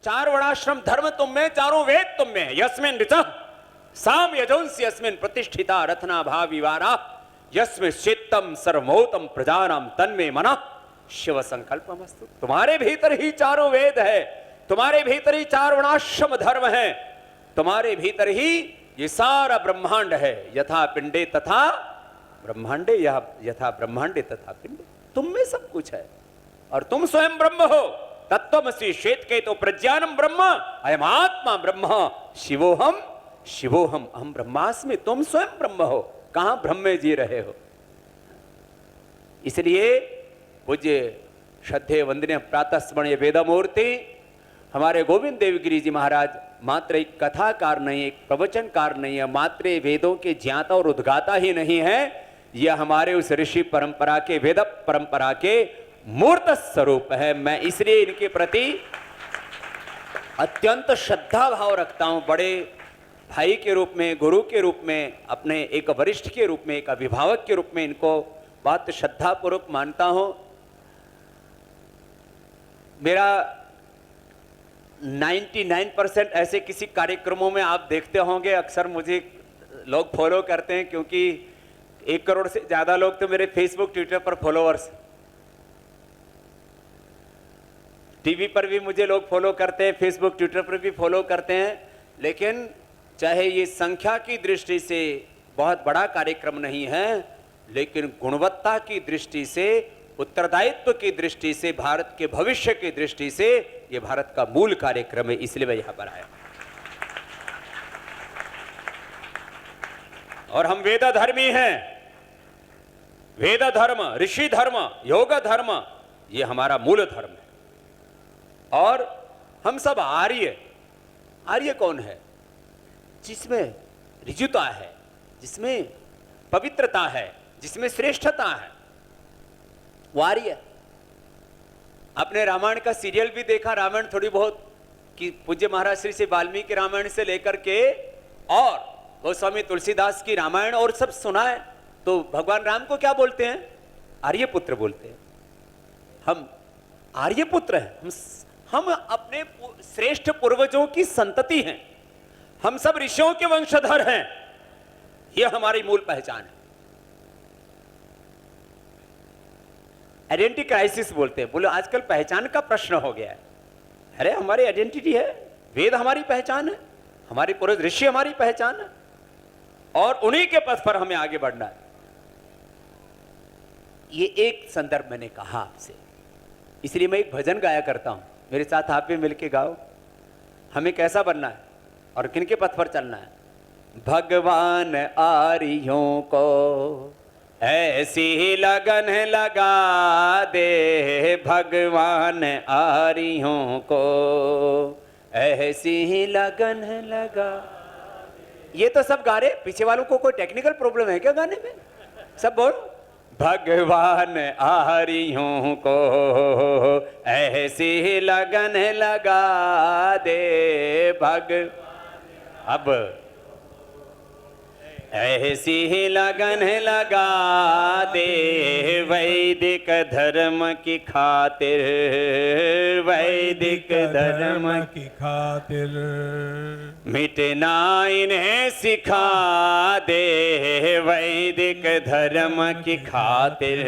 चार वर्णाश्रम धर्म तुम में, चारों वेद तुम में। यस्मिन् ऋचः साम यजंसि यस्मिन् प्रतिष्ठिता रत्ना भाविवारा यस्मिन् चित्तम सर्वमोतम प्रजानाम तन्मे मनः शिव संकल्पमस्तु। तुम्हारे भीतर ही चारों वेद है, तुम्हारे भीतर ही चार वर्णाश्रम धर्म है, तुम्हारे भीतर ही ये सारा ब्रह्मांड है। यथा पिंडे तथा ब्रह्मांडे, यथा ब्रह्मांडे तथा पिंडे, तुम में सब कुछ है और तुम स्वयं ब्रह्म हो। तत्त्वमसि श्वेत के तो प्रज्ञानम ब्रह्म अयम आत्मा ब्रह्म शिवोहम शिवोहम अहम ब्रह्मास्मि। तुम स्वयं ब्रह्म हो, कहां ब्रह्म में जी रहे हो। इसलिए पूज्य श्रद्धेय वंदनीय प्रातः स्मरणीय वेदमूर्ति हमारे गोविंद देवगिरी जी महाराज मात्र एक कथाकार नहीं, एक प्रवचनकार नहीं है, मात्र वेदों के ज्ञाता और उद्गाता ही नहीं है, यह हमारे उस ऋषि परंपरा के, वेद परंपरा के मूर्त स्वरूप है। मैं इसलिए इनके प्रति अत्यंत श्रद्धा भाव रखता हूं, बड़े भाई के रूप में, गुरु के रूप में, अपने एक वरिष्ठ के रूप में, एक अभिभावक के रूप में इनको बहुत श्रद्धापूर्वक मानता हूं। मेरा 99% ऐसे किसी कार्यक्रमों में आप देखते होंगे, अक्सर मुझे लोग फॉलो करते हैं, क्योंकि 1 करोड़ से ज्यादा लोग तो मेरे फेसबुक ट्विटर पर फॉलोअर्स, टीवी पर भी मुझे लोग फॉलो करते हैं, फेसबुक ट्विटर पर भी फॉलो करते हैं। लेकिन चाहे ये संख्या की दृष्टि से बहुत बड़ा कार्यक्रम नहीं है, लेकिन गुणवत्ता की दृष्टि से, उत्तरदायित्व की दृष्टि से, भारत के भविष्य की दृष्टि से यह भारत का मूल कार्यक्रम है, इसलिए मैं यहां पर आया। और हम वेद धर्मी हैं। वेद धर्म, ऋषि धर्म, योग धर्म, यह हमारा मूल धर्म है। और हम सब आर्य। आर्य कौन है? जिसमें ऋजुता है, जिसमें पवित्रता है, जिसमें श्रेष्ठता है, वो आर्य। आपने रामायण का सीरियल भी देखा, रामायण थोड़ी बहुत, कि पूज्य महाराज श्री से वाल्मीकि रामायण से लेकर के और गोस्वामी तुलसीदास की रामायण और सब सुना है। तो भगवान राम को क्या बोलते हैं? आर्यपुत्र बोलते हैं। हम आर्यपुत्र हैं, हम अपने श्रेष्ठ पूर्वजों की संतति हैं, हम सब ऋषियों के वंशधर हैं। यह हमारी मूल पहचान है। आइडेंटिटी क्राइसिस बोलते हैं। बोलो आजकल पहचान का प्रश्न हो गया है। अरे हमारी आइडेंटिटी है, वेद हमारी पहचान है, हमारी पूर्वज ऋषि हमारी पहचान है, और उन्हीं के पथ पर हमें आगे बढ़ना है। ये एक संदर्भ मैंने कहा आपसे, इसलिए मैं एक भजन गाया करता हूं। मेरे साथ आप भी मिलके गाओ। हमें कैसा बनना है और किन के पथ पर चलना है? भगवान आर्यों को ऐसी लगन लगा दे, भगवान आर्यों को ऐसी लगन लगा। ये तो सब गा रहे, पीछे वालों को कोई टेक्निकल प्रॉब्लम है क्या गाने में? सब बोल। भगवान आर्यों को ऐसी लगन लगा दे, अब ऐसी लगन लगा दे, वैदिक धर्म की खातिर, वैदिक धर्म की खातिर मिटना इन्हें सिखा दे, वैदिक धर्म की खातिर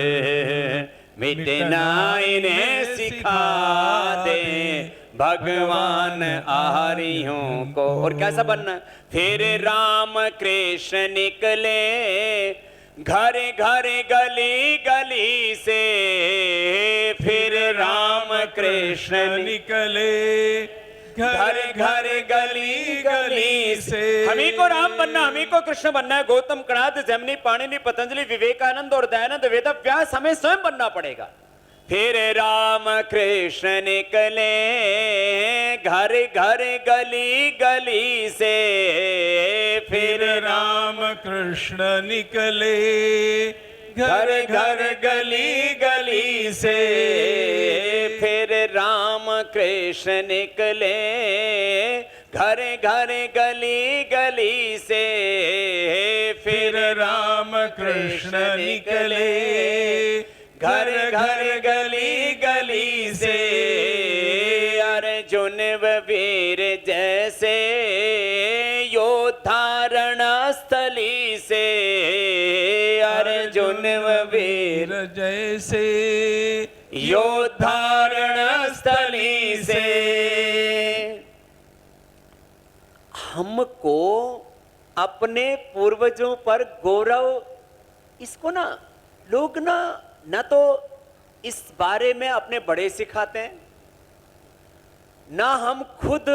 मिटना इन्हें सिखा दे, भगवान आर्यों को। और कैसा बनना? फिर राम कृष्ण निकले घर घर गली गली से, फिर राम कृष्ण निकले घर घर गली गली से। हमी को राम बनना, हमी को कृष्ण बनना है। गौतम, कणाद, जैमिनी, पाणिनि, पतंजलि, विवेकानंद और दयानंद, वेदव्यास हमें स्वयं बनना पड़ेगा। फिर राम कृष्ण निकले घर घर गली गली से, फिर राम कृष्ण निकले घर घर गली गली से, फिर राम कृष्ण निकले घर घर गली गली से, फिर राम कृष्ण निकले घर घर गली गली से। अर्जुन जैसे योद्धारण स्थली से। हमको अपने पूर्वजों पर गौरव, इसको ना लोग ना तो इस बारे में अपने बड़े सिखाते हैं, ना हम खुद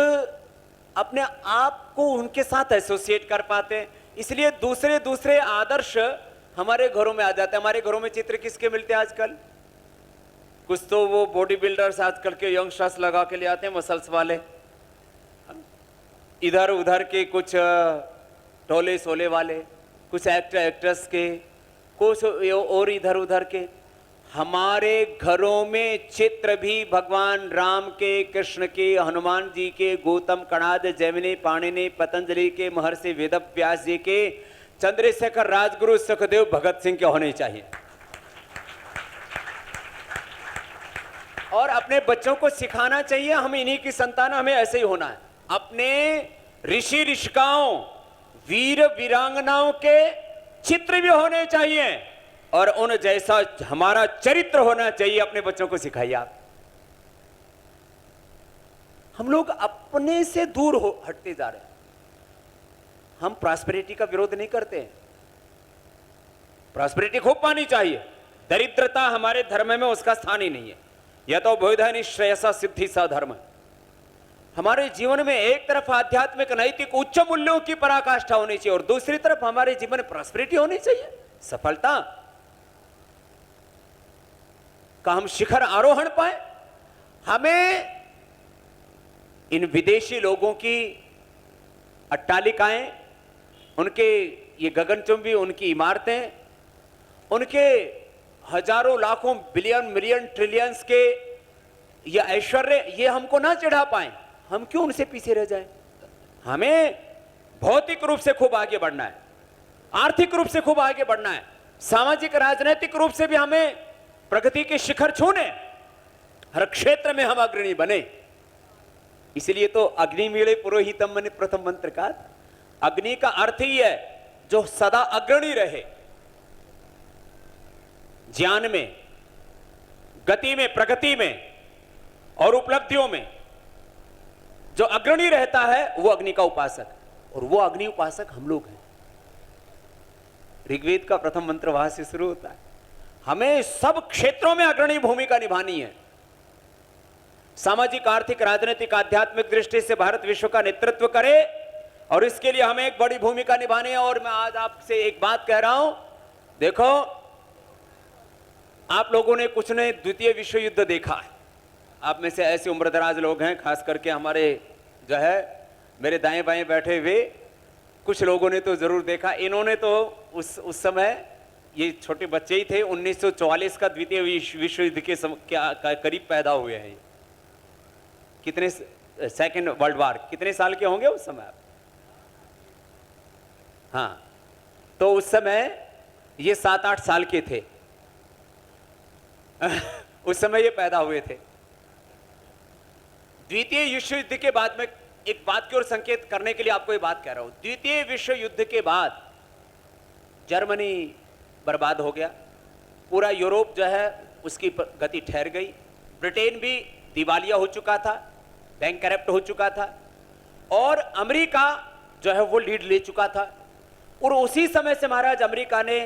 अपने आप को उनके साथ एसोसिएट कर पाते हैं। इसलिए दूसरे दूसरे आदर्श हमारे घरों में आ जाते हैं। हमारे घरों में चित्र किसके मिलते हैं आजकल? कुछ तो वो बॉडी बिल्डर्स आजकल के यंगस्टर्स लगा के ले आते हैं, मसल्स वाले। इधर उधर के कुछ टोले सोले वाले, कुछ एक्टर एक्ट्रेस के, कुछ और इधर उधर के। हमारे घरों में चित्र भी भगवान राम के, कृष्ण के, हनुमान जी के, गौतम कणाद, जैमिनी, पाणिनि, पतंजलि के, महर्षि वेदव्यास जी के, चंद्रशेखर, राजगुरु, सुखदेव, भगत सिंह के होने चाहिए। और अपने बच्चों को सिखाना चाहिए, हम इन्हीं की संतान, हमें ऐसे ही होना है। अपने ऋषि ऋषिकाओं, वीर वीरांगनाओं के चित्र भी होने चाहिए और उन जैसा हमारा चरित्र होना चाहिए। अपने बच्चों को सिखाइए आप। हम लोग अपने से दूर हटते जा रहे हैं। हम प्रॉस्पेरिटी का विरोध नहीं करते हैं, प्रॉस्पेरिटी खूब पानी चाहिए। दरिद्रता हमारे धर्म में उसका स्थान ही नहीं है। यह तो बोधन श्रेयसा सिद्धि सा धर्म। हमारे जीवन में एक तरफ आध्यात्मिक नैतिक उच्च मूल्यों की पराकाष्ठा होनी चाहिए और दूसरी तरफ हमारे जीवन में प्रॉस्पेरिटी होनी चाहिए, सफलता का हम शिखर आरोहण पाए। हमें इन विदेशी लोगों की अट्टालिकाएं, उनके ये गगनचुंबी उनकी इमारतें, उनके हजारों लाखों बिलियन मिलियन ट्रिलियंस के ये ऐश्वर्य, ये हमको ना चिढ़ा पाए। हम क्यों उनसे पीछे रह जाएं? हमें भौतिक रूप से खूब आगे बढ़ना है, आर्थिक रूप से खूब आगे बढ़ना है, सामाजिक राजनीतिक रूप से भी हमें प्रगति के शिखर छूने, हर क्षेत्र में हम अग्रणी बने। इसलिए तो अग्निमीळे पुरोहितम मैंने प्रथम मंत्र का, अग्नि का अर्थ ही है जो सदा अग्रणी रहे, ज्ञान में, गति में, प्रगति में और उपलब्धियों में जो अग्रणी रहता है वो अग्नि का उपासक, और वो अग्नि उपासक हम लोग हैं। ऋग्वेद का प्रथम मंत्र वहां से शुरू होता है। हमें सब क्षेत्रों में अग्रणी भूमिका निभानी है। सामाजिक, आर्थिक, राजनीतिक, आध्यात्मिक दृष्टि से भारत विश्व का नेतृत्व करे और इसके लिए हमें एक बड़ी भूमिका निभानी है। और मैं आज आपसे एक बात कह रहा हूं, देखो आप लोगों ने कुछ ने द्वितीय विश्व युद्ध देखा है। आप में से ऐसे उम्रदराज लोग हैं, खास करके हमारे जो है मेरे दाएं बाएं बैठे हुए कुछ लोगों ने तो जरूर देखा। इन्होंने तो उस समय, ये छोटे बच्चे ही थे, 1944 का द्वितीय विश्व युद्ध के करीब पैदा हुए हैं। कितने, सेकेंड वर्ल्ड वार, कितने साल के होंगे उस समय आप? हाँ, तो उस समय ये 7-8 साल के थे उस समय ये पैदा हुए थे। द्वितीय विश्व युद्ध के बाद में एक बात की ओर संकेत करने के लिए आपको ये बात कह रहा हूं। द्वितीय विश्व युद्ध के बाद जर्मनी बर्बाद हो गया, पूरा यूरोप जो है उसकी गति ठहर गई, ब्रिटेन भी दिवालिया हो चुका था, बैंक करप्ट हो चुका था, और अमेरिका जो है वो लीड ले चुका था। और उसी समय से महाराज अमेरिका ने,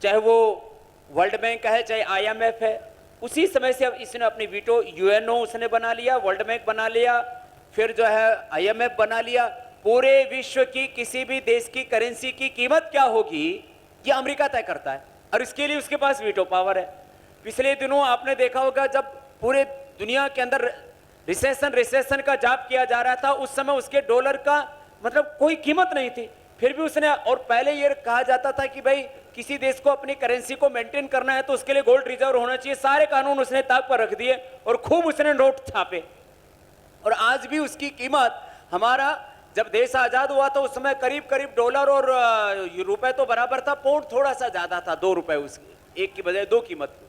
चाहे वो वर्ल्ड बैंक है चाहे IMF है, उसी समय से अब इसने अपनी वीटो, UNO उसने बना लिया, वर्ल्ड बैंक बना लिया, फिर जो है IMF बना लिया। पूरे विश्व की किसी भी देश की करेंसी की कीमत क्या होगी ये अमेरिका तय करता है, और इसके लिए उसके पास वीटो पावर है। पिछले दिनों आपने देखा होगा जब पूरे दुनिया के अंदर रिसेशन का जाप किया जा रहा था, उस समय उसके डॉलर का मतलब कोई कीमत नहीं थी, फिर भी उसने, और पहले ये कहा जाता था कि भाई किसी देश को अपनी करेंसी को मेंटेन करना है तो उसके लिए गोल्ड रिजर्व होना चाहिए। सारे कानून उसने ताक पर रख दिए और खूब उसने नोट छापे, और आज भी उसकी कीमत, हमारा जब देश आजाद हुआ तो उस समय करीब करीब डॉलर और रुपए तो बराबर था, पाउंड थोड़ा सा ज्यादा था, 2 रुपए, उसकी एक की बजाय 2 कीमत थी।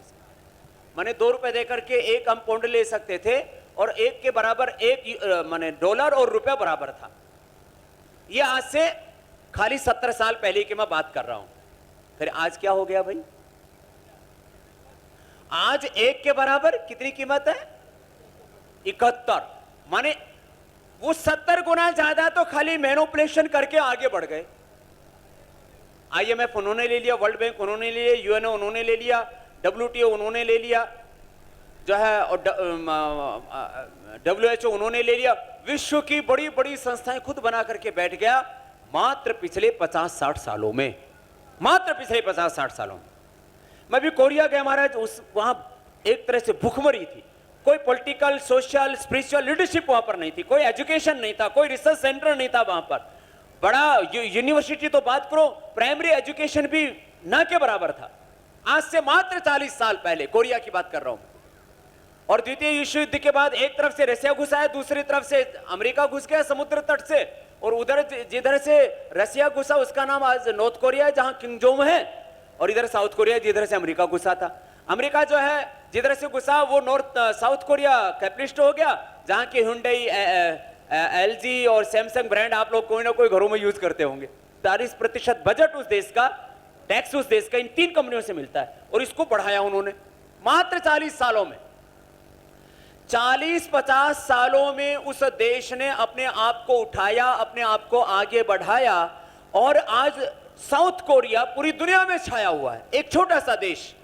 माने 2 रुपए देकर के एक हम पाउंड ले सकते थे, और एक के बराबर एक माने डॉलर और रुपया बराबर था। ये आज से खाली 70 साल पहले की मैं बात कर रहा हूं। फिर आज क्या हो गया भाई? आज 1 के बराबर कितनी कीमत है? 71। माने वो 70 गुना ज्यादा तो खाली मैनिपुलेशन करके आगे बढ़ गए। IMF उन्होंने ले लिया, वर्ल्ड बैंक उन्होंने ले लिया, यूएनओ उन्होंने ले लिया, WTO उन्होंने ले लिया, जो है और WHO उन्होंने ले लिया। विश्व की बड़ी बड़ी संस्थाएं खुद बना करके बैठ गया मात्र पिछले 50-60 सालों में, मात्र पिछले 50-60 सालों में। मैं भी कोरिया गया महाराज, उस वहां एक तरह से भूखमरी थी। कोई पॉलिटिकल, सोशल, स्पिरिचुअल लीडरशिप वहां पर नहीं थी, कोई एजुकेशन नहीं था, कोई रिसर्च सेंटर नहीं था वहां पर। बड़ा यूनिवर्सिटी तो बात करो, प्राइमरी एजुकेशन भी ना के बराबर था। आज से मात्र 40 साल पहले कोरिया की बात कर रहा हूं। और द्वितीय विश्व युद्ध के बाद एक तरफ से रशिया घुसा है, दूसरी तरफ से अमेरिका घुस गया समुद्र तट से, और उधर जिधर से रशिया घुसा उसका नाम आज नॉर्थ कोरिया है जहां किम जोंग है, और इधर साउथ कोरिया जिधर से अमेरिका घुसा था। अमेरिका जो है जिधर से घुसा वो नॉर्थ साउथ कोरिया कैपिटलिस्ट हो गया, जहां की हुंडई, LG और सैमसंग ब्रांड आप लोग कोई ना कोई घरों में यूज करते होंगे। 40% बजट उस देश का, टैक्स उस देश का इन 3 कंपनियों से मिलता है, और इसको बढ़ाया उन्होंने मात्र 40 सालों में। 40-50 सालों में उस देश ने अपने आप को उठाया, अपने आप को आगे बढ़ाया, और आज साउथ कोरिया पूरी दुनिया में छाया हुआ है। एक छोटा सा देश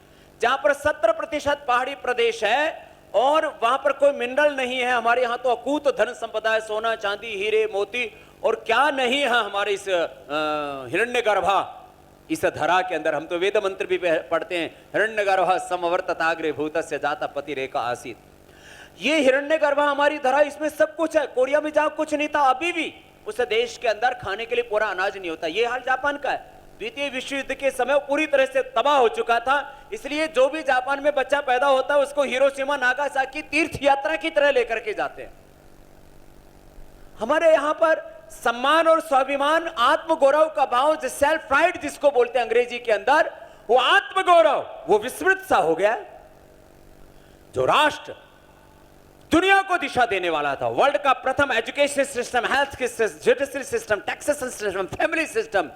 जहां पर 70% पहाड़ी प्रदेश है और वहां पर कोई मिनरल नहीं है। हमारे यहां तो अकूत धन संपदा है, सोना चांदी हीरे मोती, और क्या नहीं है हमारे इस हिरण्यगर्भा, इस धरा के अंदर। हम तो वेद मंत्र भी पढ़ते हैं, हिरण्यगर्भा समवर्तताग्रे भूतस्य जाता पति रेखा आसीत। ये हिरण्यगर्भा हमारी धरा, इसमें सब कुछ है। कोरिया में जहां कुछ नहीं था, अभी भी उस देश के अंदर खाने के लिए पूरा अनाज नहीं होता। ये हाल जापान का है। द्वितीय विश्व युद्ध के समय पूरी तरह से तबाह हो चुका था, इसलिए जो भी जापान में बच्चा पैदा होता है उसको हिरोशिमा नागासाकी तीर्थ यात्रा की तरह लेकर के जाते हैं। हमारे यहां पर सम्मान और स्वाभिमान, आत्मगौरव का भाव, जो सेल्फ प्राइड जिसको बोलते हैं अंग्रेजी के अंदर, वो आत्मगौरव वो विस्मृत सा हो गया। जो राष्ट्र दुनिया को दिशा देने वाला था, वर्ल्ड का प्रथम education system, health judiciary system, taxation system, family system,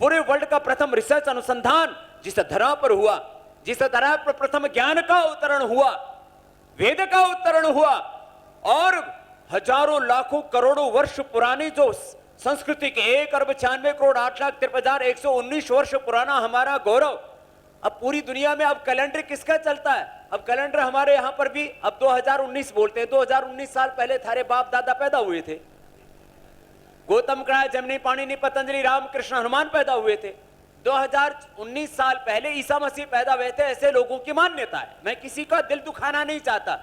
पूरे वर्ल्ड का प्रथम रिसर्च अनुसंधान जिस धरा पर हुआ, जिस धरा पर प्रथम ज्ञान का अवतरण हुआ, वेद का अवतरण हुआ, और हजारों लाखों करोड़ों वर्ष पुरानी जो संस्कृति के 1,96,08,53,119 वर्ष पुराना हमारा गौरव, अब पूरी दुनिया में अब कैलेंडर किसका चलता है? अब कैलेंडर हमारे यहां पर भी अब 2019 बोलते हैं। 2019 साल पहले थारे बाप दादा पैदा हुए थे। गौतम कड़ा, जमनी, पाणिनि, पतंजलि, रामकृष्ण, हनुमान पैदा हुए थे। 2019 साल पहले ईसा मसीह पैदा हुए थे, ऐसे लोगों की मान्यता है। मैं किसी का दिल दुखाना नहीं चाहता,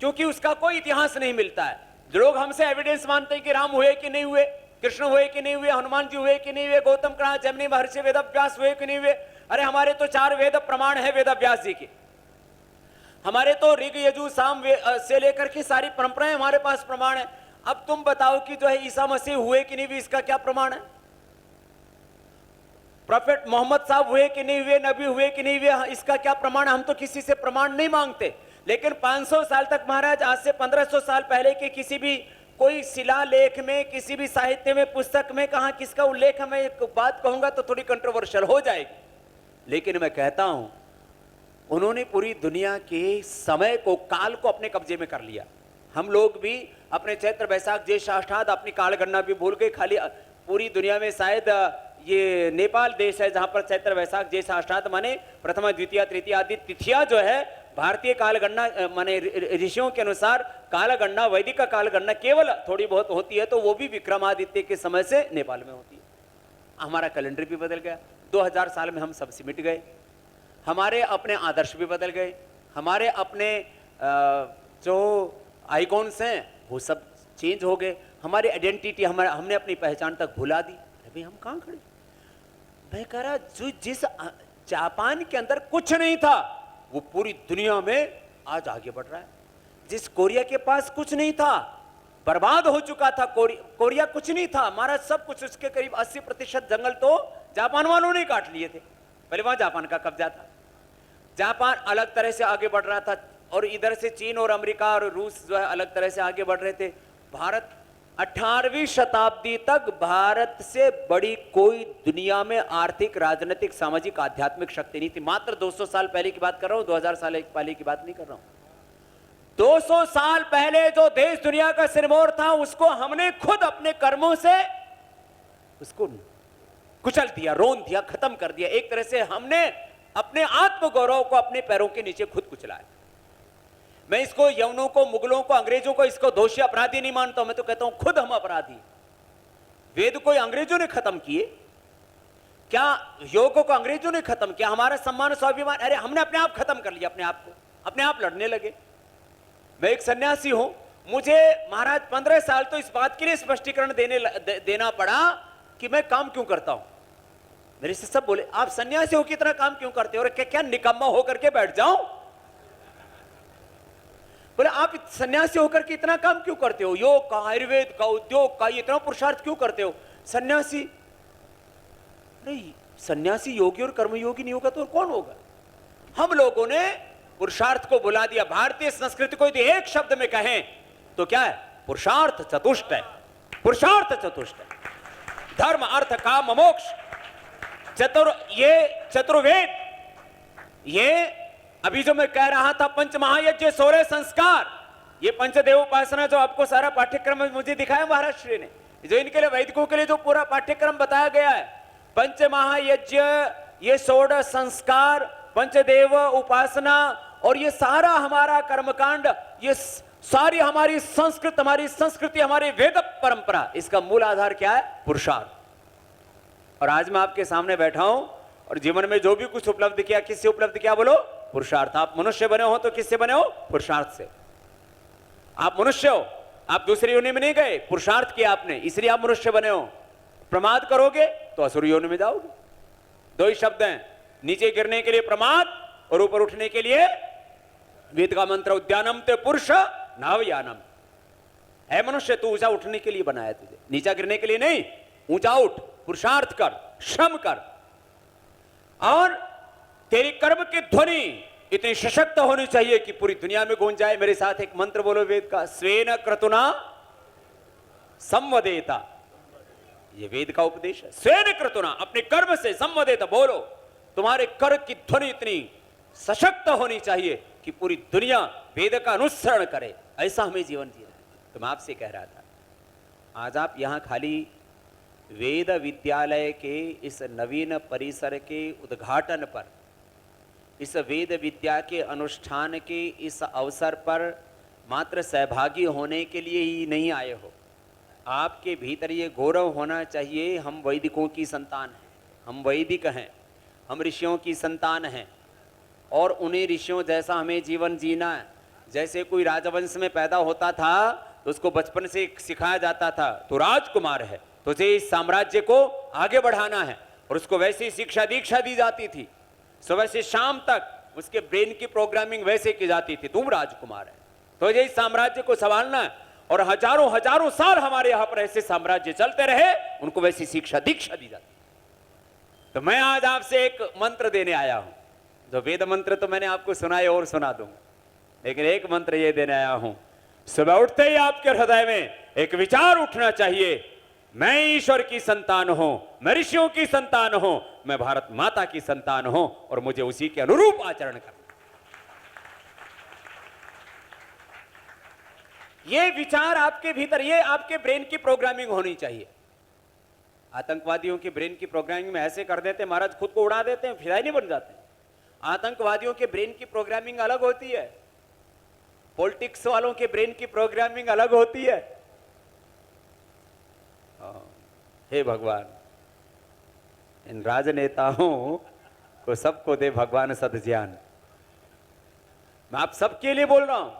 क्योंकि उसका कोई इतिहास नहीं मिलता है। जो लोग हमसे एविडेंस मानते हैं कि राम हुए कि नहीं हुए, कृष्ण हुए कि नहीं हुए, हनुमान जी हुए कि नहीं हुए, गौतम कड़ा, जमनी, महर्षि वेदव्यास हुए कि नहीं हुए, अरे हमारे तो 4 वेद प्रमाण है वेदव्यास जी के। हमारे तो ऋग यजु साम से लेकर के सारी परंपराएं हमारे पास प्रमाण है। अब तुम बताओ कि जो है ईसा मसीह हुए कि नहीं हुए, इसका क्या प्रमाण है? प्रोफेट मोहम्मद साहब हुए कि नहीं हुए, नबी हुए कि नहीं हुए, इसका क्या प्रमाण है? हम तो किसी से प्रमाण नहीं मांगते। लेकिन 500 साल तक महाराज, आज से 1500 साल पहले के किसी भी कोई शिलालेख में, किसी भी साहित्य में, पुस्तक में कहां किसका उल्लेख है? मैं एक बात कहूंगा तो थोड़ी कंट्रोवर्शियल हो जाएगी, लेकिन मैं कहता हूं उन्होंने पूरी दुनिया के समय को, काल को अपने कब्जे में कर लिया। हम लोग भी अपने चैत्र वैशाख ज्येष्ठ आषाढ़ अपनी कालगणना भी भूल गए। खाली पूरी दुनिया में शायद ये नेपाल देश है जहां पर चैत्र वैशाख ज्येष्ठ आषाढ़ माने प्रथमा द्वितीय तृतीय आदि तिथियां जो है भारतीय कालगणना माने ऋषियों के अनुसार कालगणना, वैदिक कालगणना केवल थोड़ी बहुत होती है, तो वो भी विक्रमादित्य के समय से नेपाल में होती है। हमारा कैलेंडर भी बदल गया। 2000 साल में हम सब सिमट गए। हमारे अपने आदर्श भी बदल गए। हमारे अपने जो आइकॉन्स हैं वो सब चेंज हो गए। हमारी आइडेंटिटी, हमने अपनी पहचान तक भुला दी। अभी हम कहां खड़े? मैं कह रहा, जो जिस जापान के अंदर कुछ नहीं था वो पूरी दुनिया में आज आगे बढ़ रहा है। जिस कोरिया के पास कुछ नहीं था, बर्बाद हो चुका था कोरिया कुछ नहीं था, हमारा सब कुछ, उसके करीब 80% जंगल तो जापान वालों ने काट लिए थे। पहले वहां जापान का कब्जा था। जापान अलग तरह से आगे बढ़ रहा था, और इधर से चीन और अमेरिका और रूस जो है अलग तरह से आगे बढ़ रहे थे। भारत 18वीं शताब्दी तक भारत से बड़ी कोई दुनिया में आर्थिक, राजनीतिक, सामाजिक, आध्यात्मिक शक्ति नहीं थी। मात्र 200 साल पहले की बात कर रहा हूं, 2000 साल पहले की बात नहीं कर रहा हूं। 200 साल पहले जो देश दुनिया का सिरमौर था, उसको हमने खुद अपने कर्मों से उसको कुचल दिया, रोन दिया, खत्म कर दिया। एक तरह से हमने अपने आत्मगौरव को अपने पैरों के नीचे खुद कुचलाया। मैं इसको यवनों को, मुगलों को, अंग्रेजों को इसको दोषी अपराधी नहीं मानता हूं, मैं तो कहता हूं खुद हम अपराधी। वेद को अंग्रेजों ने खत्म किए क्या? योग को अंग्रेजों ने खत्म किया? हमारा सम्मान, स्वाभिमान, अरे हमने अपने आप खत्म कर लिया, अपने आप को, अपने आप लड़ने लगे। मैं एक सन्यासी हूं, मुझे महाराज 15 साल तो इस बात के लिए स्पष्टीकरण देना पड़ा कि मैं काम क्यों करता हूं। मेरे से सब बोले आप सन्यासी हो, कितना काम क्यों करते हो? और क्या निकम्मा होकर के बैठ जाओ? बोले आप सन्यासी होकर के इतना काम क्यों करते हो? योग का, आयुर्वेद का, उद्योग का, इतना पुरुषार्थ क्यों करते हो? सन्यासी, अरे सन्यासी योगी और कर्मयोगी नहीं होगा तो कौन होगा? हम लोगों ने पुरुषार्थ को बुला दिया। भारतीय संस्कृति को यदि एक शब्द में कहें तो क्या है? पुरुषार्थ चतुष्ट है। पुरुषार्थ चतुष्ट है। धर्म, अर्थ, काम, मोक्ष, ये चतुर्वेद, ये अभी जो मैं कह रहा था, पंच महायज्ञ, 16 संस्कार, ये पंचदेव उपासना जो आपको सारा पाठ्यक्रम मुझे दिखाया महाराष्ट्र ने, जो इनके लिए वैदिकों के लिए जो पूरा पाठ्यक्रम बताया गया है, पंच महायज्ञ, ये 16 संस्कार, पंचदेव उपासना, और ये सारा हमारा कर्मकांड, ये सारी हमारी संस्कृति, हमारी वेद परंपरा, इसका मूल आधार क्या है? पुरुषार्थ। और आज मैं आपके सामने बैठा हूं और जीवन में जो भी कुछ उपलब्ध किया, किससे उपलब्ध किया? बोलो, पुरुषार्थ। आप मनुष्य बने हो तो किससे बने हो? पुरुषार्थ से। आप मनुष्य हो, आप दूसरी योनि में नहीं गए, पुरुषार्थ किया आपने, इसलिए आप मनुष्य बने हो। प्रमाद करोगे तो असुर योनि में जाओगे। दो ही शब्द हैं, नीचे गिरने के लिए प्रमाद और ऊपर उठने के लिए वेद का मंत्र, उद्यानम ते पुरुष नावयानम। है मनुष्य, तू ऊंचा उठने के लिए बनाया तुझे, नीचा गिरने के लिए नहीं। ऊंचा उठ, पुरुषार्थ कर, श्रम कर, और तेरी कर्म की ध्वनि इतनी सशक्त होनी चाहिए कि पूरी दुनिया में गूंज जाए। मेरे साथ एक मंत्र बोलो वेद का, स्वेन क्रतुना संवदेता। ये वेद का उपदेश है। स्वेन क्रतुना, अपने कर्म से, संवदेता, बोलो। तुम्हारे कर की ध्वनि इतनी सशक्त होनी चाहिए कि पूरी दुनिया वेद का अनुसरण करे। ऐसा हमें जीवन जीना है। तो मैं आपसे कह रहा था, आज आप यहां खाली वेद विद्यालय के इस नवीन परिसर के उद्घाटन पर, इस वेद विद्या के अनुष्ठान के इस अवसर पर मात्र सहभागी होने के लिए ही नहीं आए हो। आपके भीतर ये गौरव होना चाहिए, हम वैदिकों की संतान हैं, हम वैदिक हैं, हम ऋषियों की संतान हैं, और उन्हीं ऋषियों जैसा हमें जीवन जीना है। जैसे कोई राजवंश में पैदा होता था तो उसको बचपन से सिखाया जाता था, तो राजकुमार है, तुझे इस साम्राज्य को आगे बढ़ाना है, और उसको वैसी शिक्षा दीक्षा दी जाती थी। सुबह से शाम तक उसके ब्रेन की प्रोग्रामिंग वैसे की जाती थी, तुम राजकुमार है, तो ये इस साम्राज्य को संभालना है। और हजारों हजारों साल हमारे यहां पर ऐसे साम्राज्य चलते रहे, उनको वैसी शिक्षा दीक्षा दी जाती। तो मैं आज आपसे एक मंत्र देने आया हूं, जो वेद मंत्र तो मैंने आपको सुनाए और सुना दूंगा, लेकिन एक मंत्र ये देने आया हूं। सुबह उठते ही आपके हृदय में एक विचार उठना चाहिए, मैं ईश्वर की संतान हूं, मैं ऋषियों की संतान हूं, मैं भारत माता की संतान हूं, और मुझे उसी के अनुरूप आचरण करना। ये विचार आपके भीतर, ये आपके ब्रेन की प्रोग्रामिंग होनी चाहिए। आतंकवादियों की ब्रेन की प्रोग्रामिंग में ऐसे कर देते महाराज, खुद को उड़ा देते हैं, फिदाई नहीं बन जाते। आतंकवादियों के ब्रेन की प्रोग्रामिंग अलग होती है, पॉलिटिक्स वालों के ब्रेन की प्रोग्रामिंग अलग होती है। हे भगवान, इन राजनेताओं को सबको दे भगवान सद्ज्ञान। मैं आप सबके लिए बोल रहा हूं।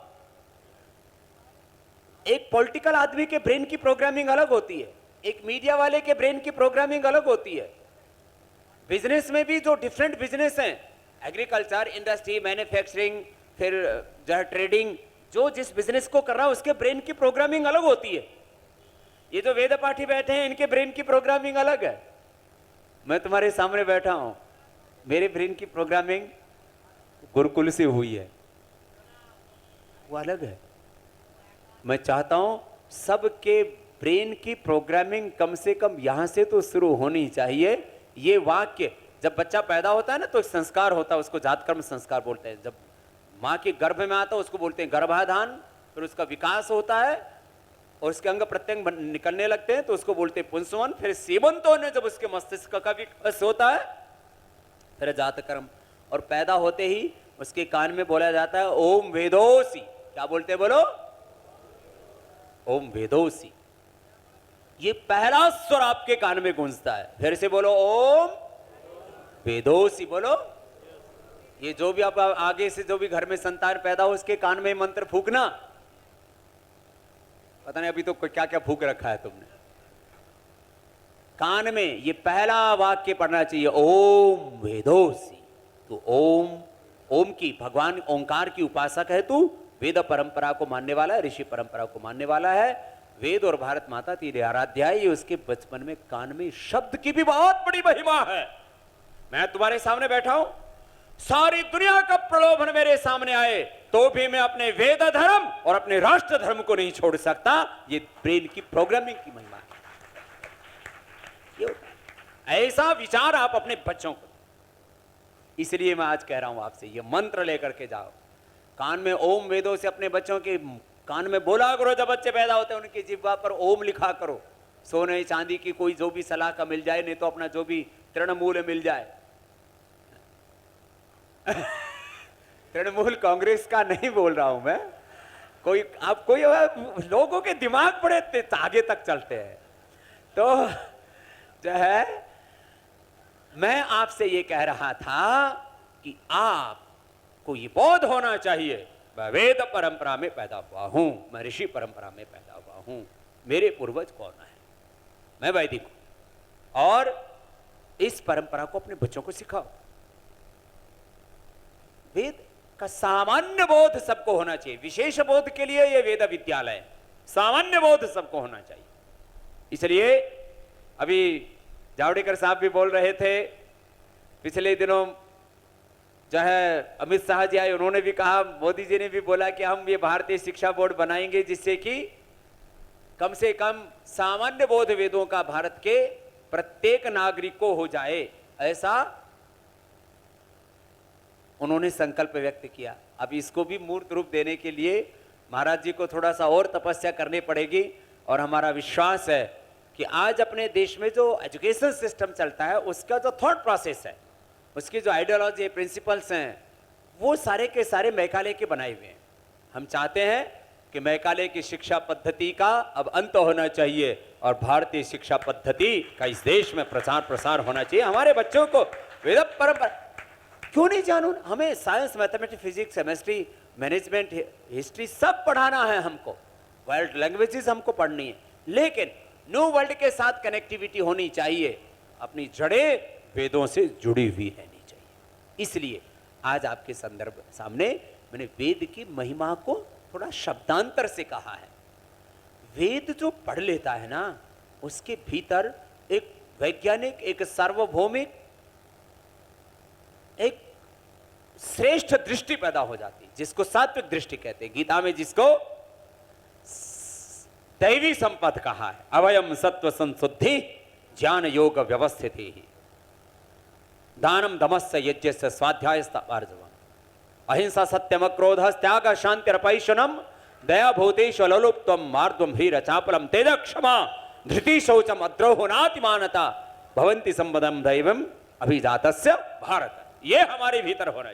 एक पॉलिटिकल आदमी के ब्रेन की प्रोग्रामिंग अलग होती है, एक मीडिया वाले के ब्रेन की प्रोग्रामिंग अलग होती है। बिजनेस में भी जो डिफरेंट बिजनेस हैं, एग्रीकल्चर, इंडस्ट्री, मैन्युफैक्चरिंग, फिर जो है ट्रेडिंग, जो जिस बिजनेस को कर रहा है उसके ब्रेन की प्रोग्रामिंग अलग होती है। ये जो वेद पाठी बैठे हैं, इनके ब्रेन की प्रोग्रामिंग अलग है। मैं तुम्हारे सामने बैठा हूं, मेरे ब्रेन की प्रोग्रामिंग गुरुकुल से हुई है, वो अलग है। मैं चाहता हूं सबके ब्रेन की प्रोग्रामिंग कम से कम यहां से तो शुरू होनी चाहिए। ये वाक्य जब बच्चा पैदा होता है ना तो एक संस्कार होता है, उसको जातकर्म संस्कार बोलते हैं। जब माँ के गर्भ में आता है उसको बोलते हैं गर्भाधान, फिर उसका विकास होता है और उसके अंग प्रत्यंग निकलने लगते हैं तो उसको बोलते हैं पुंसवन, फिर सीमंत होने जब उसके मस्तिष्क का विकास होता है फिर जातकर्म, और पैदा होते ही उसके कान में बोला जाता है ओम वेदोसी। क्या बोलते हैं बोलो? ओम वेदोसी। ये पहला स्वर आपके कान में गूंजता है। फिर से बोलो ओम वेदोसी बोलो। ये जो भी आप आगे से जो भी घर में संतान पैदा हो उसके कान में मंत्र फूकना। पता नहीं अभी तो क्या क्या फूक रखा है तुमने कान में। ये पहला वाक्य पढ़ना चाहिए ओम वेदोसी। तो ओम की, भगवान ओंकार की उपासक है तू, वेद परंपरा को मानने वाला है, ऋषि परंपरा को मानने वाला है। वेद और भारत माता तेरी आराध्या है। ये उसके बचपन में कान में शब्द की भी बहुत बड़ी महिमा है। मैं तुम्हारे सामने बैठा हूं, सारी दुनिया का प्रलोभन मेरे सामने आए तो भी मैं अपने वेद धर्म और अपने राष्ट्र धर्म को नहीं छोड़ सकता। ये ब्रेन की प्रोग्रामिंग की महिमा है। ऐसा विचार आप अपने बच्चों को, इसलिए मैं आज कह रहा हूं आपसे ये मंत्र लेकर के जाओ कान में। ओम वेदों से अपने बच्चों के कान में बोला करो। जब बच्चे पैदा होते हैं उनकी जिह्वा पर ओम लिखा करो। सोने चांदी की कोई जो भी सलाह का मिल जाए, नहीं तो अपना जो भी तृणमूल मिल जाए। तृणमूल कांग्रेस का नहीं बोल रहा हूं मैं, कोई लोगों के दिमाग बड़े आगे तक चलते हैं। तो जो है मैं आपसे ये कह रहा था कि आपको ये बोध होना चाहिए मैं वेद परंपरा में पैदा हुआ हूं, मैं ऋषि परंपरा में पैदा हुआ हूं, मेरे पूर्वज कौन है, मैं वैदिक हूं। और इस परंपरा को अपने बच्चों को सिखाओ। वेद का सामान्य बोध सबको होना चाहिए। विशेष बोध के लिए यह वेद विद्यालय, सामान्य बोध सबको होना चाहिए। इसलिए अभी जावड़ेकर साहब भी बोल रहे थे, पिछले दिनों जो है अमित शाह जी आए, उन्होंने भी कहा, मोदी जी ने भी बोला कि हम ये भारतीय शिक्षा बोर्ड बनाएंगे जिससे कि कम से कम सामान्य बोध वेदों का भारत के प्रत्येक नागरिक को हो जाए, ऐसा उन्होंने संकल्प व्यक्त किया। अब इसको भी मूर्त रूप देने के लिए महाराज जी को थोड़ा सा और तपस्या करनी पड़ेगी। और हमारा विश्वास है कि आज अपने देश में जो एजुकेशन सिस्टम चलता है उसका जो थॉट प्रोसेस है, उसकी जो आइडियोलॉजी प्रिंसिपल्स हैं, वो सारे के सारे मैकाले के बनाए हुए हैं। हम चाहते हैं कि मैकाले की शिक्षा पद्धति का अब अंत होना चाहिए और भारतीय शिक्षा पद्धति का इस देश में प्रचार प्रसार होना चाहिए। हमारे बच्चों को वेद परंपरा क्यों नहीं जानूं? हमें science, mathematics, physics, chemistry, management, history सब पढ़ाना है हमको। वर्ल्ड लैंग्वेजेस हमको पढ़नी है, लेकिन न्यू वर्ल्ड के साथ कनेक्टिविटी होनी चाहिए। अपनी जड़ें वेदों से जुड़ी हुई रहनी चाहिए। इसलिए आज आपके संदर्भ सामने मैंने वेद की महिमा को थोड़ा शब्दांतर से कहा है। वेद जो पढ़ लेता है ना, उसके भीतर एक वैज्ञानिक, एक सार्वभौमिक, एक श्रेष्ठ दृष्टि पैदा हो जाती है, जिसको सात्विक दृष्टि कहते हैं। गीता में जिसको दैवी संपद कहा है। अवयम सत्व संशुद्धि ज्ञान योग व्यवस्थित ही दानम दमस्य यज्ञस्य स्वाध्यायस्थ आर्जवम अहिंसा सत्यम क्रोध त्याग शांतिरपैशनम दया भूतेश ललुप्तम मार्द्वम ह्रीर चापलम तेज क्षमा धृति शौचम अद्रोह नातिमानता भवंती संपदम दैवम अभिजातस्य भारत। ये हमारे भीतर होना चाहिए।